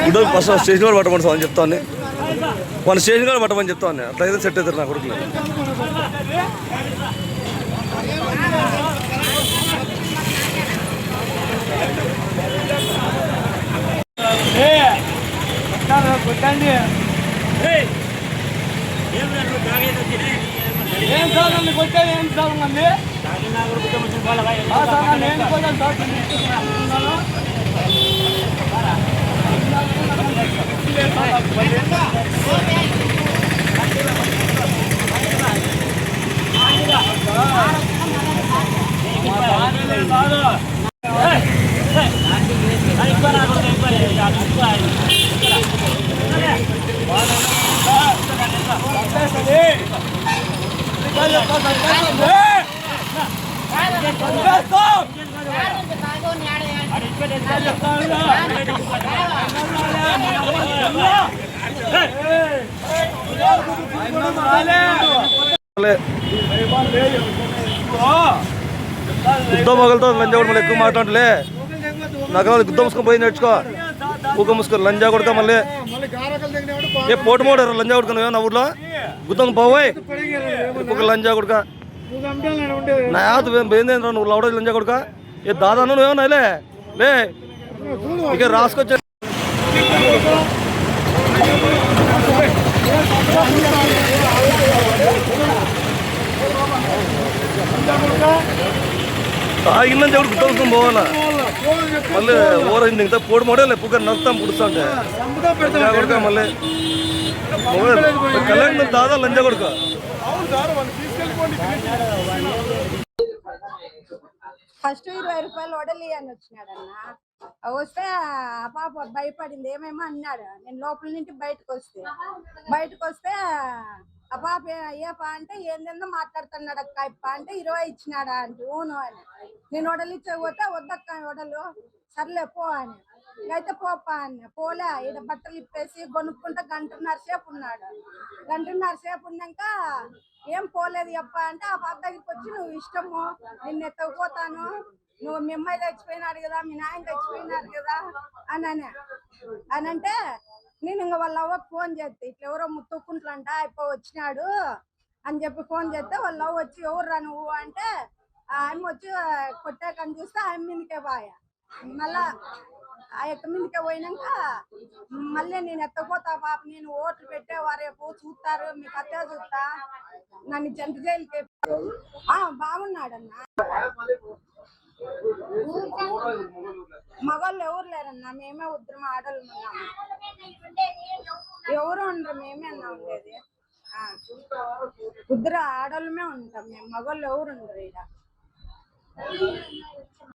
గుడ్డలు first station కూడా పట్టమని sir అని చెప్తాను. మన స్టేషన్ కూడా పట్టమని చెప్తాను. అట్లయితే సెట్ అవుతారు నా కొడుకులు. ఏం సార్ నన్ను కొట్టేది ఏం సార్ మంది గుద్ద మొగలతో లంజా కూడా మళ్ళీ ఎక్కువ మాట్లాడలే. నాకు గుద్ద మూసుకొని పోయి నేర్చుకో. ఊక మూసుకొని లంజా కొడుక మళ్ళీ ఏ పోటు మోడారు లంజా కొడుకున్నావే నా ఊర్లో గుద్దం పోయి ఒక లంజా కొడుక నా యాత ఏందేంద్రా నువ్వు లవడ లంజా కొడుక ఏ దాదా నువ్వేమన్నా లే ఇక రాసుకొచ్చా తాగిన చెడు గుర్తం పోవాలా మళ్ళీ ఓరైంది ఇంకా పోడు మోడే పుక్క నడుస్తాం పుడుస్తా ఉంటే కొడుక మళ్ళీ కళ్యాణ్ దాదా లంజా కొడుక ఫస్ట్ 20 రూపాయలు వడలి అని వచ్చినాడన్న. వస్తే ఆ పాప భయపడింది, ఏమేమో అన్నాడు. నేను లోపల నుంచి బయటకు వస్తే ఆ పాప ఏపా అంటే ఏందేందో మాట్లాడుతున్నాడు అక్క ఇప్ప అంటే 20 ఇచ్చినాడా అంటే ఊను అని. నేను వడలు ఇచ్చకపోతే వద్దక్క వడలు సర్లే పో అని. అయితే పోపా అని పోలే. ఈడ బట్టలు ఇప్పేసి కొనుక్కుంటా 1.5 సేపు ఉన్నాడు. 1.5 సేపు ఉన్నాక ఏం పోలేదు అప్ప అంటే ఆ పాప దగ్గరికి వచ్చి నువ్వు ఇష్టము నిన్ను ఎత్తకపోతాను, నువ్వు మీ అమ్మాయి చచ్చిపోయినాడు కదా, మీ నాయన చచ్చిపోయినారు కదా అని అంటే నేను ఇంకా వాళ్ళ అవ్వకు ఫోన్ చేస్తే ఇట్లా ఎవరో ముత్తుకుంట్లంట అయిపో వచ్చినాడు అని చెప్పి ఫోన్ చేస్తే వాళ్ళ అవ్వ వచ్చి ఎవర్రా నువ్వు అంటే ఆమె వచ్చి కొట్టాకని చూస్తే ఆమె మీదకే పోయా. మళ్ళా ఆ యొక్క మీదకే పోయినాక మళ్ళీ నేను ఎత్తపోతా పాప నేను ఓట్లు పెట్టేవా రేపు చూస్తారు మీకు అత్తే చూస్తా నన్ను జంట జైలుకి బాగున్నాడన్న. మగవాళ్ళు ఎవరు లేరన్నా, మేమే ఉద్దరం ఆడలు ఉన్నాము. ఎవరు ఉండరు, మేమే అన్నా ఉండేది. ఉద్దరు ఆడలమే ఉంటాం మేము, మగవాళ్ళు ఎవరు ఉండరు ఇక్కడ.